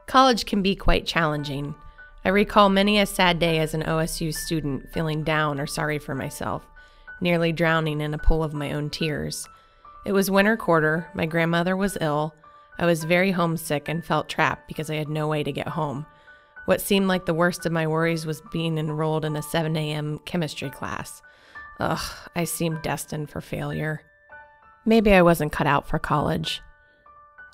College can be quite challenging. I recall many a sad day as an OSU student, feeling down or sorry for myself, nearly drowning in a pool of my own tears. It was winter quarter, my grandmother was ill, I was very homesick and felt trapped because I had no way to get home. What seemed like the worst of my worries was being enrolled in a 7 a.m. chemistry class. Ugh, I seemed destined for failure. Maybe I wasn't cut out for college.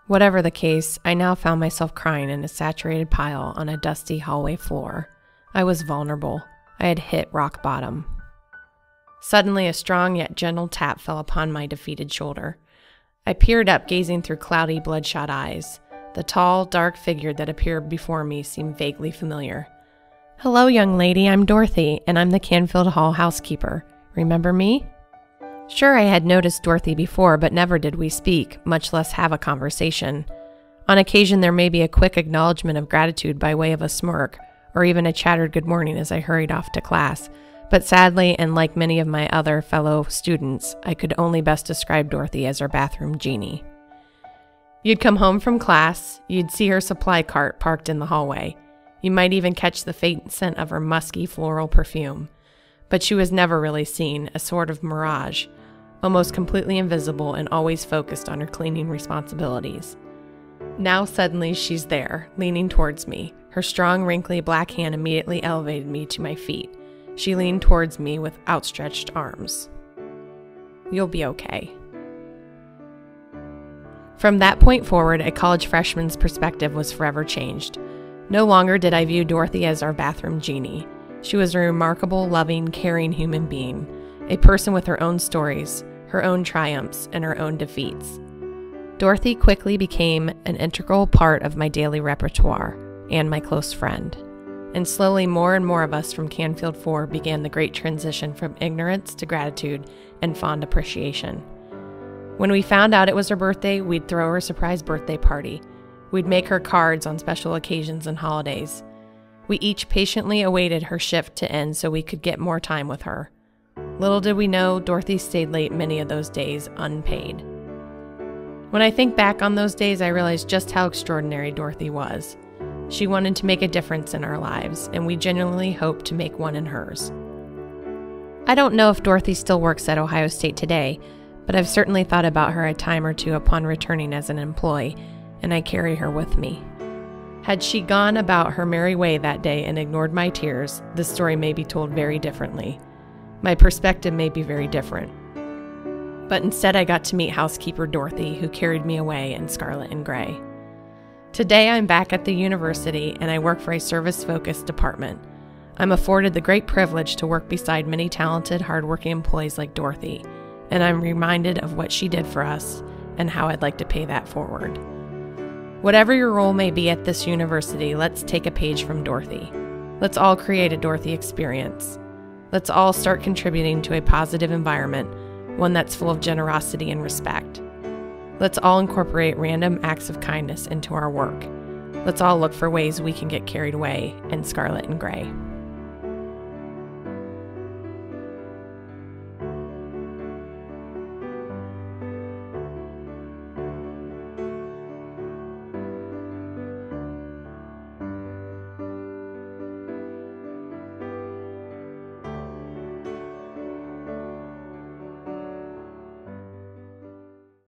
Whatever the case, I now found myself crying in a saturated pile on a dusty hallway floor. I was vulnerable. I had hit rock bottom. Suddenly, a strong yet gentle tap fell upon my defeated shoulder. I peered up, gazing through cloudy, bloodshot eyes. The tall, dark figure that appeared before me seemed vaguely familiar. "Hello, young lady, I'm Dorothy, and I'm the Canfield Hall housekeeper. Remember me?" Sure, I had noticed Dorothy before, but never did we speak, much less have a conversation. On occasion, there may be a quick acknowledgement of gratitude by way of a smirk, or even a chattered good morning as I hurried off to class. But sadly, and like many of my other fellow students, I could only best describe Dorothy as our bathroom genie. You'd come home from class, you'd see her supply cart parked in the hallway. You might even catch the faint scent of her musky floral perfume. But she was never really seen, a sort of mirage, almost completely invisible and always focused on her cleaning responsibilities. Now suddenly she's there, leaning towards me. Her strong, wrinkly black hand immediately elevated me to my feet. She leaned towards me with outstretched arms. "You'll be okay." From that point forward, a college freshman's perspective was forever changed. No longer did I view Dorothy as our bathroom genie. She was a remarkable, loving, caring human being, a person with her own stories, her own triumphs, and her own defeats. Dorothy quickly became an integral part of my daily repertoire and my close friend. And slowly more and more of us from Canfield 4 began the great transition from ignorance to gratitude and fond appreciation. When we found out it was her birthday, we'd throw her a surprise birthday party. We'd make her cards on special occasions and holidays. We each patiently awaited her shift to end so we could get more time with her. Little did we know, Dorothy stayed late many of those days, unpaid. When I think back on those days, I realize just how extraordinary Dorothy was. She wanted to make a difference in our lives, and we genuinely hoped to make one in hers. I don't know if Dorothy still works at Ohio State today, but I've certainly thought about her a time or two upon returning as an employee, and I carry her with me. Had she gone about her merry way that day and ignored my tears, the story may be told very differently. My perspective may be very different. But instead I got to meet housekeeper Dorothy, who carried me away in scarlet and gray. Today I'm back at the university and I work for a service-focused department. I'm afforded the great privilege to work beside many talented, hardworking employees like Dorothy, and I'm reminded of what she did for us and how I'd like to pay that forward. Whatever your role may be at this university, let's take a page from Dorothy. Let's all create a Dorothy experience. Let's all start contributing to a positive environment, one that's full of generosity and respect. Let's all incorporate random acts of kindness into our work. Let's all look for ways we can get carried away in scarlet and gray.